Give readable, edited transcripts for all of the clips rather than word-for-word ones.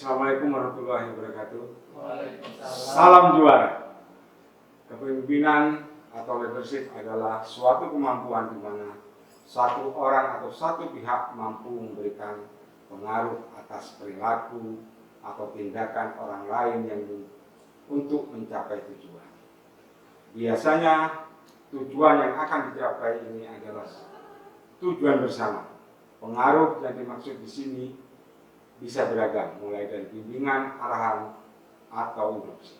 Assalamualaikum warahmatullahi wabarakatuh. Waalaikumsalam. Salam juara. Kepemimpinan atau leadership adalah suatu kemampuan di mana satu orang atau satu pihak mampu memberikan pengaruh atas perilaku atau tindakan orang lain yang untuk mencapai tujuan. Biasanya tujuan yang akan dicapai ini adalah tujuan bersama. Pengaruh yang dimaksud di sini bisa beragam, mulai dari bimbingan, arahan, atau instruksi.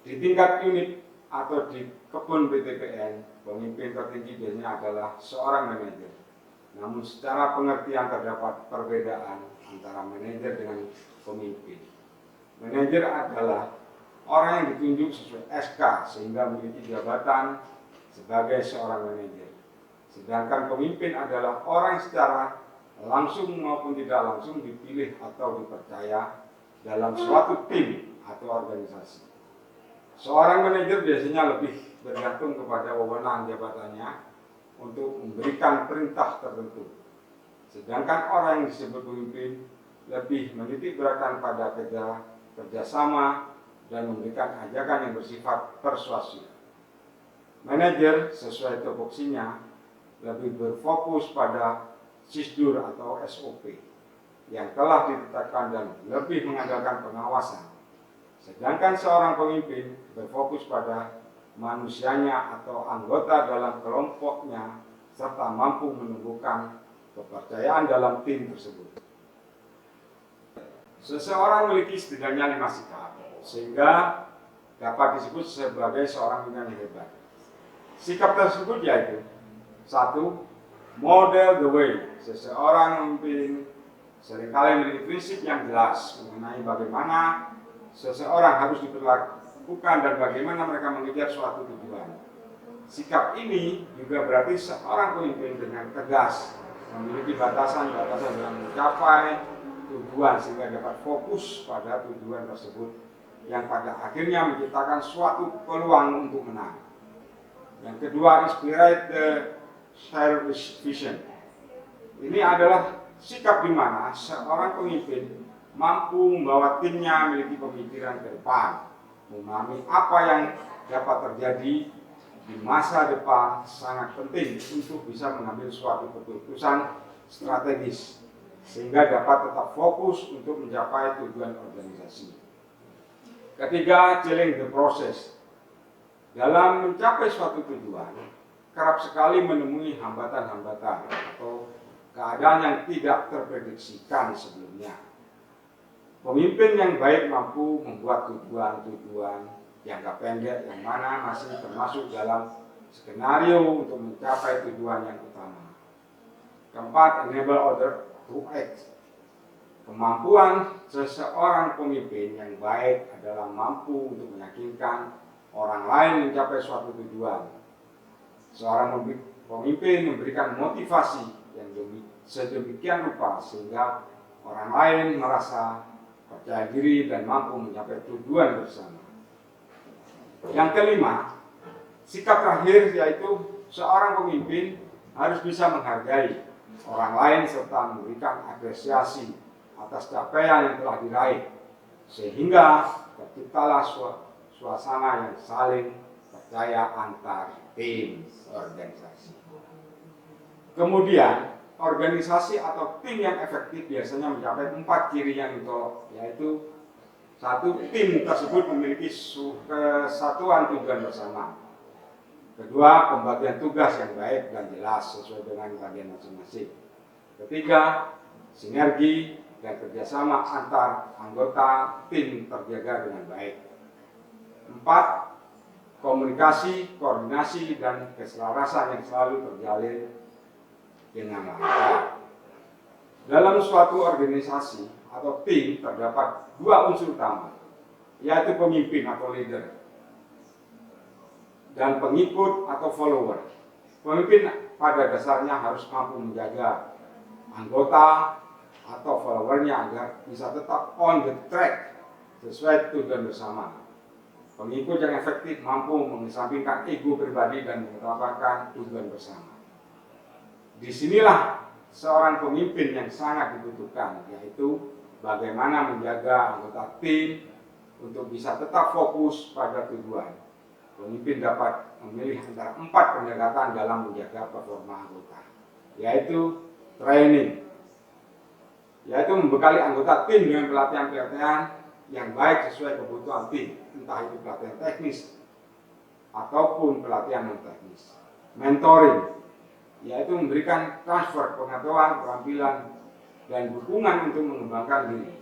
Di tingkat unit atau di kebun PTPN, pemimpin tertinggi biasanya adalah seorang manajer. Namun secara pengertian terdapat perbedaan antara manajer dengan pemimpin. Manajer adalah orang yang ditunjuk sesuai SK sehingga memiliki jabatan sebagai seorang manajer. Sedangkan pemimpin adalah orang yang secara langsung maupun tidak langsung dipilih atau dipercaya dalam suatu tim atau organisasi. Seorang manajer biasanya lebih bergantung kepada wewenang jabatannya untuk memberikan perintah tertentu. Sedangkan orang yang disebut pemimpin lebih menitik beratkan pada kerjasama dan memberikan ajakan yang bersifat persuasif. Manajer sesuai tupoksinya lebih berfokus pada SISDUR atau SOP yang telah ditetapkan dan lebih mengandalkan pengawasan. Sedangkan seorang pemimpin berfokus pada manusianya atau anggota dalam kelompoknya serta mampu menumbuhkan kepercayaan dalam tim tersebut. Seseorang memiliki setidaknya 5 sikap sehingga dapat disebut sebagai seorang pimpinan yang hebat. Sikap tersebut yaitu 1. Model the way. Seseorang memimpin seringkali memiliki prinsip yang jelas mengenai bagaimana seseorang harus diperlakukan dan bagaimana mereka mengejar suatu tujuan. Sikap ini juga berarti seorang pemimpin dengan tegas memiliki batasan-batasan dalam mencapai tujuan sehingga dapat fokus pada tujuan tersebut yang pada akhirnya menciptakan suatu peluang untuk menang. Yang kedua, inspirate the shared vision. Ini adalah sikap di mana seorang pemimpin mampu membawa timnya memiliki pemikiran ke depan, memahami apa yang dapat terjadi di masa depan sangat penting untuk bisa mengambil suatu keputusan strategis sehingga dapat tetap fokus untuk mencapai tujuan organisasi. Ketiga, challenge the process. Dalam mencapai suatu tujuan, kerap sekali menemui hambatan-hambatan atau keadaan yang tidak terprediksikan sebelumnya. Pemimpin yang baik mampu membuat tujuan-tujuan jangka pendek yang mana masih termasuk dalam skenario untuk mencapai tujuan yang utama. Keempat, enable other to act. Kemampuan seseorang pemimpin yang baik adalah mampu untuk meyakinkan orang lain mencapai suatu tujuan. Seorang pemimpin memberikan motivasi yang sedemikian rupa sehingga orang lain merasa percaya diri dan mampu mencapai tujuan bersama. Yang kelima, sikap terakhir yaitu seorang pemimpin harus bisa menghargai orang lain serta memberikan apresiasi atas capaian yang telah diraih sehingga terciptalah suasana yang saling percaya antar tim organisasi. Kemudian organisasi atau tim yang efektif biasanya mencapai 4 ciri yang ditolak, yaitu 1. Tim tersebut memiliki kesatuan tujuan bersama. Kedua, pembagian tugas yang baik dan jelas sesuai dengan bagian masing-masing. Ketiga, sinergi dan kerjasama antar anggota tim terjaga dengan baik. 4. Komunikasi, koordinasi, dan keselarasan yang selalu terjalin dengan lancar. Dalam suatu organisasi atau tim terdapat 2 unsur utama, yaitu pemimpin atau leader dan pengikut atau follower. Pemimpin pada dasarnya harus mampu menjaga anggota atau followernya agar bisa tetap on the track sesuai tujuan bersama. Pengikut yang efektif mampu mengesampingkan ego pribadi dan mengutamakan tujuan bersama. Disinilah seorang pemimpin yang sangat dibutuhkan, yaitu bagaimana menjaga anggota tim untuk bisa tetap fokus pada tujuan. Pemimpin dapat memilih antara 4 pendekatan dalam menjaga performa anggota, yaitu training, yaitu membekali anggota tim dengan pelatihan-pelatihan yang baik sesuai kebutuhan tim, entah itu pelatihan teknis ataupun pelatihan non teknis. Mentoring, yaitu memberikan transfer pengetahuan, keterampilan, dan dukungan untuk mengembangkan diri.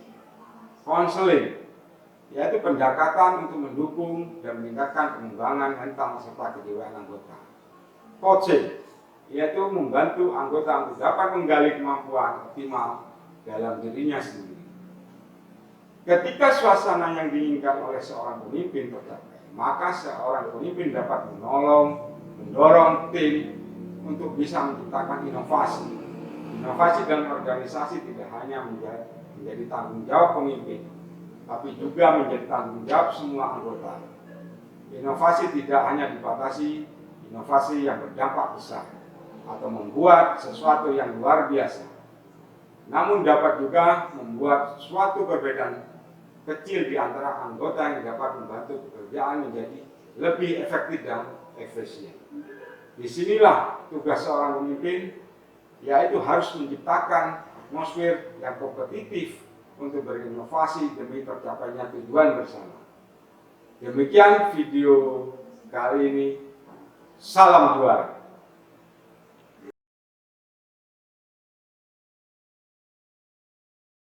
Counseling, yaitu pendekatan untuk mendukung dan meningkatkan pengembangan mental serta kejiwaan anggota. Coaching, yaitu membantu anggota untuk dapat menggali kemampuan optimal dalam dirinya sendiri. Ketika suasana yang diinginkan oleh seorang pemimpin tercapai, maka seorang pemimpin dapat mendorong tim untuk bisa menciptakan inovasi. Inovasi dalam organisasi tidak hanya menjadi tanggung jawab pemimpin, tapi juga menjadi tanggung jawab semua anggota. Inovasi tidak hanya dibatasi inovasi yang berdampak besar atau membuat sesuatu yang luar biasa, namun dapat juga membuat suatu perbedaan kecil di antara anggota yang dapat membantu pekerjaan menjadi lebih efektif dan efisien. Disinilah tugas seorang pemimpin, yaitu harus menciptakan atmosfer yang kompetitif untuk berinovasi demi tercapainya tujuan bersama. Demikian video kali ini. Salam juara.